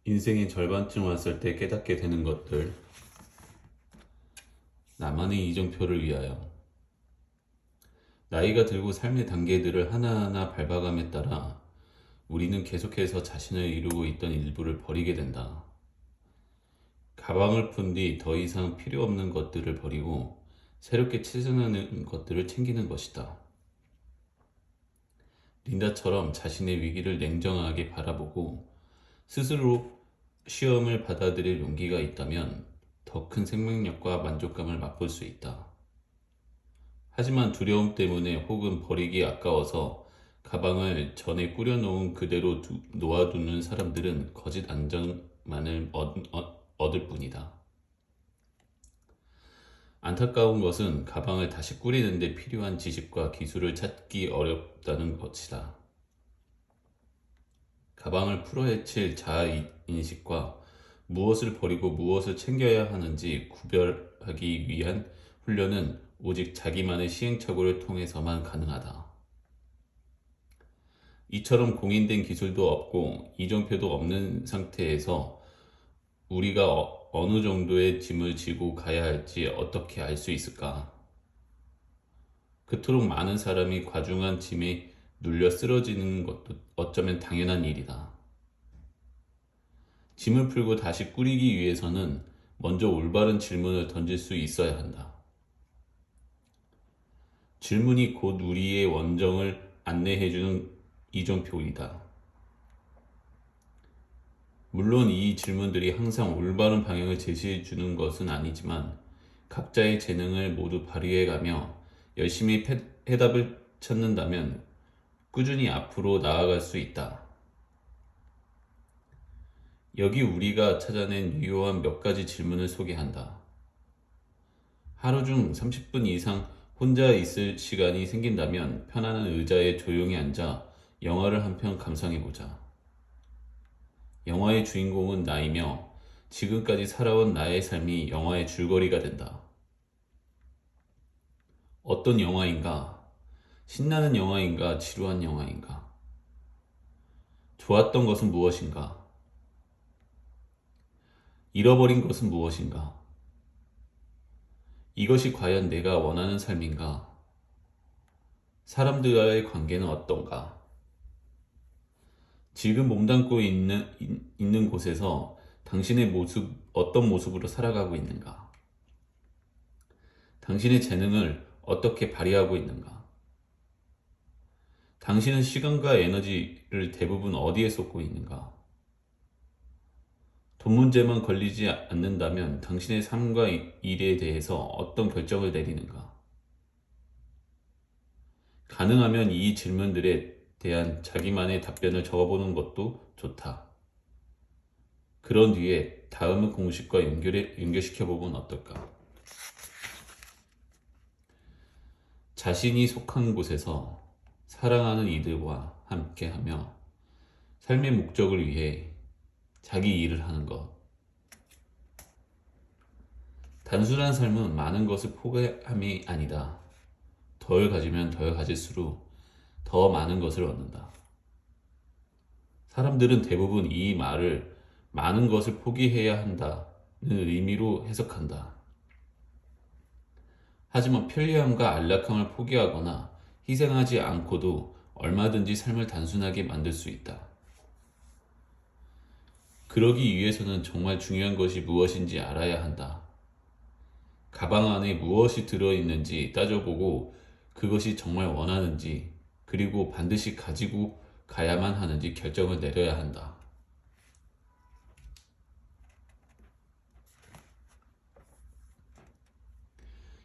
인생의 절반쯤 왔을 때 깨닫게 되는 것들. 나만의 이정표를 위하여. 나이가 들고 삶의 단계들을 하나하나 밟아감에 따라 우리는 계속해서 자신을 이루고 있던 일부를 버리게 된다. 가방을 푼 뒤 더 이상 필요 없는 것들을 버리고 새롭게 체증하는 것들을 챙기는 것이다. 린다처럼 자신의 위기를 냉정하게 바라보고 스스로 시험을 받아들일 용기가 있다면 더 큰 생명력과 만족감을 맛볼 수 있다. 하지만 두려움 때문에 혹은 버리기 아까워서 가방을 전에 꾸려놓은 그대로 놓아두는 사람들은 거짓 안정만을 얻을 뿐이다. 안타까운 것은 가방을 다시 꾸리는 데 필요한 지식과 기술을 찾기 어렵다는 것이다. 가방을 풀어헤칠 자아인식과 무엇을 버리고 무엇을 챙겨야 하는지 구별하기 위한 훈련은 오직 자기만의 시행착오를 통해서만 가능하다. 이처럼 공인된 기술도 없고 이정표도 없는 상태에서 우리가 어느 정도의 짐을 지고 가야 할지 어떻게 알 수 있을까? 그토록 많은 사람이 과중한 짐에 눌려 쓰러지는 것도 어쩌면 당연한 일이다. 짐을 풀고 다시 꾸리기 위해서는 먼저 올바른 질문을 던질 수 있어야 한다. 질문이 곧 우리의 원정을 안내해주는 이정표이다. 물론 이 질문들이 항상 올바른 방향을 제시해주는 것은 아니지만 각자의 재능을 모두 발휘해가며 열심히 해답을 찾는다면 꾸준히 앞으로 나아갈 수 있다. 여기 우리가 찾아낸 유효한 몇 가지 질문을 소개한다. 하루 중 30분 이상 혼자 있을 시간이 생긴다면 편안한 의자에 조용히 앉아 영화를 한 편 감상해보자. 영화의 주인공은 나이며 지금까지 살아온 나의 삶이 영화의 줄거리가 된다. 어떤 영화인가? 신나는 영화인가? 지루한 영화인가? 좋았던 것은 무엇인가? 잃어버린 것은 무엇인가? 이것이 과연 내가 원하는 삶인가? 사람들과의 관계는 어떤가? 지금 몸담고 있는 곳에서 당신의 모습, 어떤 모습으로 살아가고 있는가? 당신의 재능을 어떻게 발휘하고 있는가? 당신은 시간과 에너지를 대부분 어디에 쏟고 있는가? 돈 문제만 걸리지 않는다면 당신의 삶과 일에 대해서 어떤 결정을 내리는가? 가능하면 이 질문들에 대한 자기만의 답변을 적어보는 것도 좋다. 그런 뒤에 다음 공식과 연결시켜보면 어떨까? 자신이 속한 곳에서 사랑하는 이들과 함께하며 삶의 목적을 위해 자기 일을 하는 것. 단순한 삶은 많은 것을 포기함이 아니다. 덜 가지면 덜 가질수록 더 많은 것을 얻는다. 사람들은 대부분 이 말을 많은 것을 포기해야 한다는 의미로 해석한다. 하지만 편리함과 안락함을 포기하거나 희생하지 않고도 얼마든지 삶을 단순하게 만들 수 있다. 그러기 위해서는 정말 중요한 것이 무엇인지 알아야 한다. 가방 안에 무엇이 들어있는지 따져보고 그것이 정말 원하는지 그리고 반드시 가지고 가야만 하는지 결정을 내려야 한다.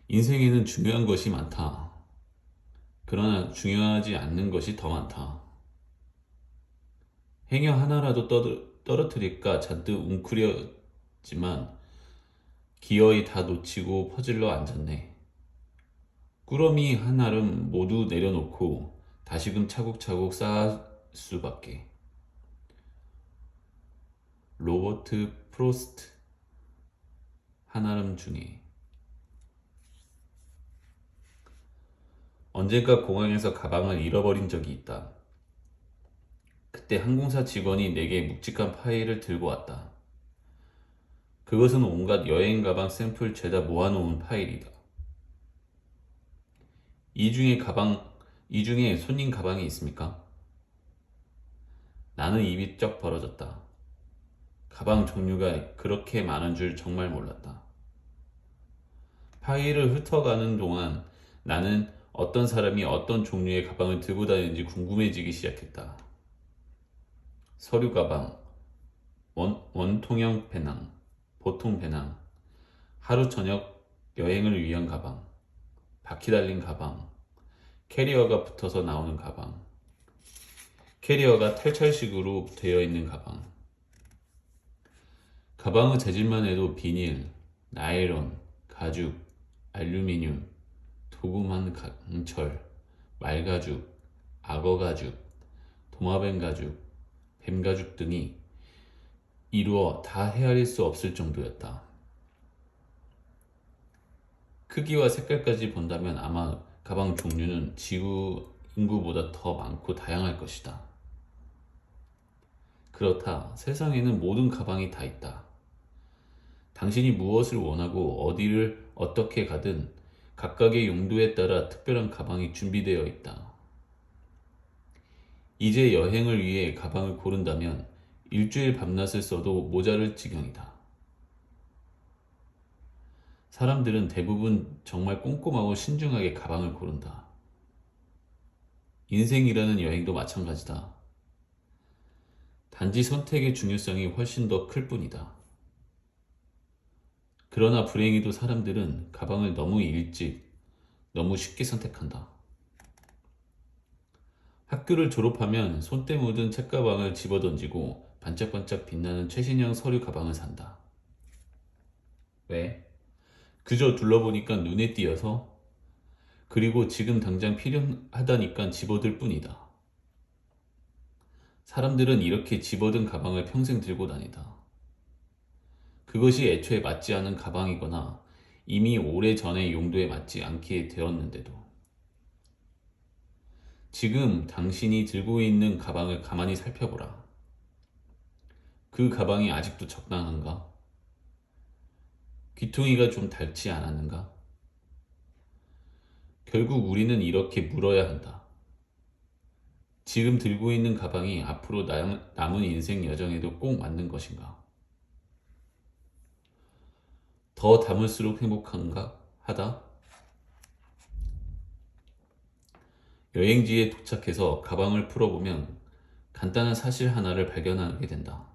인생에는 중요한 것이 많다. 그러나 중요하지 않는 것이 더 많다. 행여 하나라도 떨어뜨릴까 잔뜩 웅크렸지만 기어이 다 놓치고 퍼질러 앉았네. 꾸러미 한 알은 모두 내려놓고 다시금 차곡차곡 쌓을 수밖에. 로버트 프로스트. 한아름 중에. 언젠가 공항에서 가방을 잃어버린 적이 있다. 그때 항공사 직원이 내게 묵직한 파일을 들고 왔다. 그것은 온갖 여행 가방 샘플 죄다 모아놓은 파일이다. 이 중에 손님 가방이 있습니까? 나는 입이 쩍 벌어졌다. 가방 종류가 그렇게 많은 줄 정말 몰랐다. 파일을 훑어가는 동안 나는 어떤 사람이 어떤 종류의 가방을 들고 다니는지 궁금해지기 시작했다. 서류 가방, 원통형 배낭, 보통 배낭, 하루 저녁 여행을 위한 가방, 바퀴 달린 가방, 캐리어가 붙어서 나오는 가방, 캐리어가 탈철식으로 되어 있는 가방. 가방의 재질만 해도 비닐, 나일론, 가죽, 알루미늄, 도금한 강철, 말가죽, 악어가죽, 도마뱀 가죽, 뱀가죽 등이 이루어 다 헤아릴 수 없을 정도였다. 크기와 색깔까지 본다면 아마 가방 종류는 지구 인구보다 더 많고 다양할 것이다. 그렇다. 세상에는 모든 가방이 다 있다. 당신이 무엇을 원하고 어디를 어떻게 가든 각각의 용도에 따라 특별한 가방이 준비되어 있다. 이제 여행을 위해 가방을 고른다면 일주일 밤낮을 써도 모자랄 지경이다. 사람들은 대부분 정말 꼼꼼하고 신중하게 가방을 고른다. 인생이라는 여행도 마찬가지다. 단지 선택의 중요성이 훨씬 더 클 뿐이다. 그러나 불행히도 사람들은 가방을 너무 일찍, 너무 쉽게 선택한다. 학교를 졸업하면 손때 묻은 책가방을 집어던지고 반짝반짝 빛나는 최신형 서류 가방을 산다. 왜? 그저 둘러보니까 눈에 띄어서? 그리고 지금 당장 필요하다니까 집어들 뿐이다. 사람들은 이렇게 집어든 가방을 평생 들고 다니다. 그것이 애초에 맞지 않은 가방이거나 이미 오래전의 용도에 맞지 않게 되었는데도. 지금 당신이 들고 있는 가방을 가만히 살펴보라. 그 가방이 아직도 적당한가? 귀퉁이가 좀 닳지 않았는가? 결국 우리는 이렇게 물어야 한다. 지금 들고 있는 가방이 앞으로 남은 인생 여정에도 꼭 맞는 것인가? 더 담을수록 행복한가? 하다. 여행지에 도착해서 가방을 풀어보면 간단한 사실 하나를 발견하게 된다.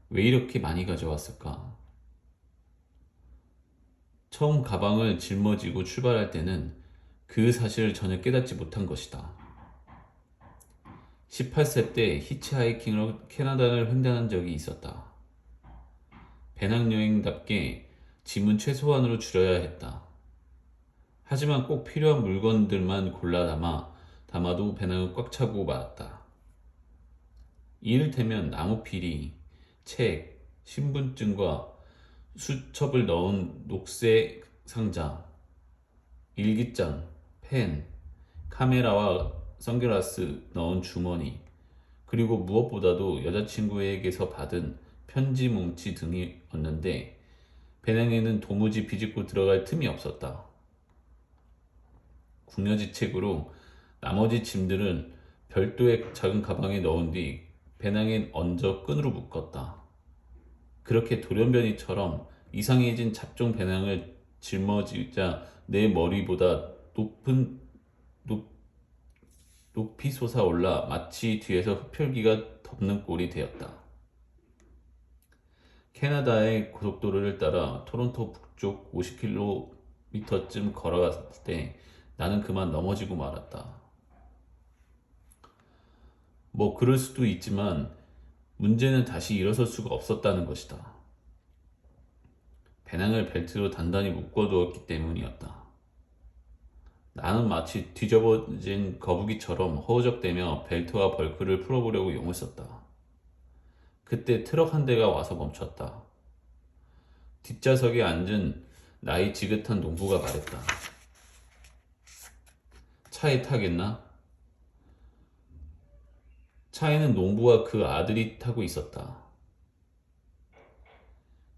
왜 이렇게 많이 가져왔을까? 처음 가방을 짊어지고 출발할 때는 그 사실을 전혀 깨닫지 못한 것이다. 18세 때 히치하이킹으로 캐나다를 횡단한 적이 있었다. 배낭여행답게 짐은 최소한으로 줄여야 했다. 하지만 꼭 필요한 물건들만 골라 담아도 배낭은 꽉 차고 말았다. 이를테면 나무피리, 책, 신분증과 수첩을 넣은 녹색 상자, 일기장, 펜, 카메라와 선글라스 넣은 주머니, 그리고 무엇보다도 여자친구에게서 받은 편지 뭉치 등이었는데 배낭에는 도무지 비집고 들어갈 틈이 없었다. 궁여지책으로 나머지 짐들은 별도의 작은 가방에 넣은 뒤 배낭에 얹어 끈으로 묶었다. 그렇게 돌연변이처럼 이상해진 잡종 배낭을 짊어지자 내 머리보다 높이 솟아올라 마치 뒤에서 흡혈귀가 덮는 꼴이 되었다. 캐나다의 고속도로를 따라 토론토 북쪽 50km쯤 걸어갔을 때 나는 그만 넘어지고 말았다. 뭐 그럴 수도 있지만 문제는 다시 일어설 수가 없었다는 것이다. 배낭을 벨트로 단단히 묶어두었기 때문이었다. 나는 마치 뒤집어진 거북이처럼 허우적대며 벨트와 벌크를 풀어보려고 용을 썼다. 그때 트럭 한 대가 와서 멈췄다. 뒷좌석에 앉은 나이 지긋한 농부가 말했다. 차에 타겠나? 차에는 농부와 그 아들이 타고 있었다.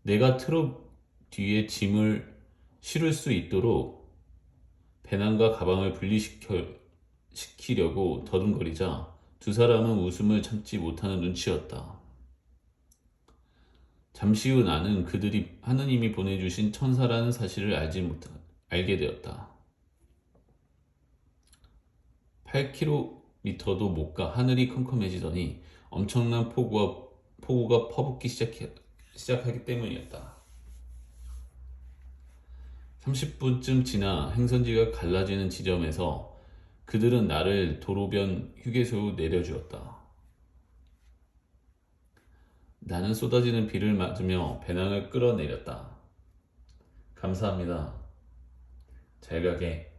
내가 트럭 뒤에 짐을 실을 수 있도록 배낭과 가방을 시키려고 더듬거리자 두 사람은 웃음을 참지 못하는 눈치였다. 잠시 후 나는 그들이 하느님이 보내주신 천사라는 사실을 알게 되었다. 8km도 못 가 하늘이 컴컴해지더니 엄청난 폭우가 퍼붓기 시작하기 때문이었다. 30분쯤 지나 행선지가 갈라지는 지점에서 그들은 나를 도로변 휴게소로 내려주었다. 나는 쏟아지는 비를 맞으며 배낭을 끌어내렸다. 감사합니다. 잘 가게.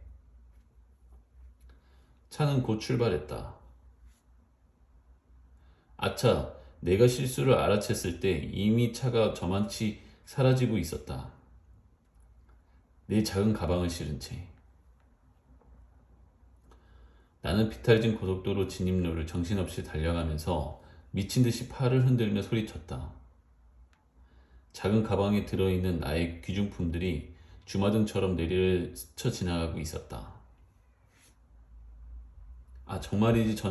차는 곧 출발했다. 아차, 내가 실수를 알아챘을 때 이미 차가 저만치 사라지고 있었다. 내 작은 가방을 실은 채. 나는 비탈진 고속도로 진입로를 정신없이 달려가면서 미친 듯이 팔을 흔들며 소리쳤다. 작은 가방에 들어있는 나의 귀중품들이 주마등처럼 내리를 스쳐 지나가고 있었다. 아, 정말이지. 저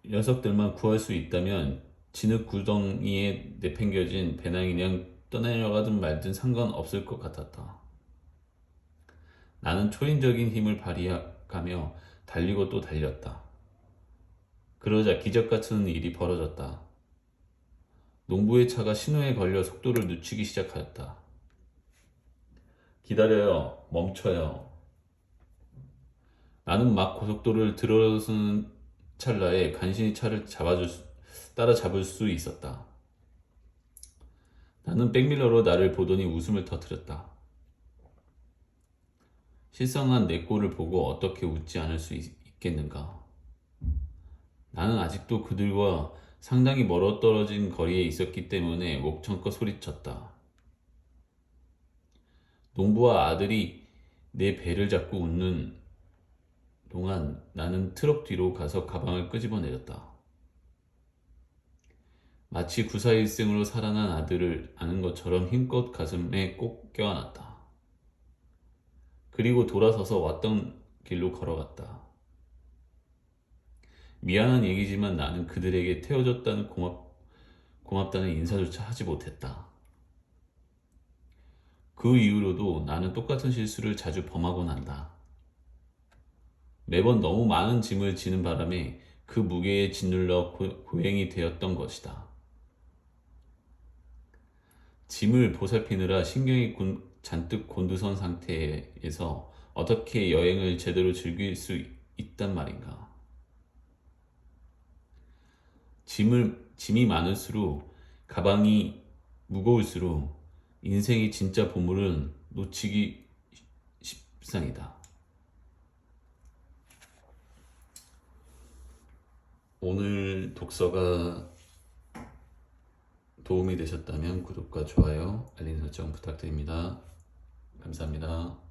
녀석들만 구할 수 있다면 진흙 구덩이에 내팽겨진 배낭이냥 떠내려가든 말든 상관없을 것 같았다. 나는 초인적인 힘을 발휘하며 달리고 또 달렸다. 그러자 기적 같은 일이 벌어졌다. 농부의 차가 신호에 걸려 속도를 늦추기 시작하였다. 기다려요. 멈춰요. 나는 막 고속도로를 들어서는 찰나에 간신히 차를 따라잡을 수 있었다. 나는 백밀러로 나를 보더니 웃음을 터뜨렸다. 실성한 내 꼴을 보고 어떻게 웃지 않을 수 있겠는가. 나는 아직도 그들과 상당히 멀어떨어진 거리에 있었기 때문에 목청껏 소리쳤다. 농부와 아들이 내 배를 잡고 웃는 동안 나는 트럭 뒤로 가서 가방을 끄집어내렸다. 마치 구사일생으로 살아난 아들을 아는 것처럼 힘껏 가슴에 꼭 껴안았다. 그리고 돌아서서 왔던 길로 걸어갔다. 미안한 얘기지만 나는 그들에게 태워줬다는 고맙다는 인사조차 하지 못했다. 그 이후로도 나는 똑같은 실수를 자주 범하곤 한다. 매번 너무 많은 짐을 지는 바람에 그 무게에 짓눌려 고행이 되었던 것이다. 짐을 보살피느라 신경이 잔뜩 곤두선 상태에서 어떻게 여행을 제대로 즐길 수 있단 말인가. 짐이 많을수록 가방이 무거울수록 인생의 진짜 보물은 놓치기 십상이다. 오늘 독서가 도움이 되셨다면 구독과 좋아요, 알림 설정 부탁드립니다. 감사합니다.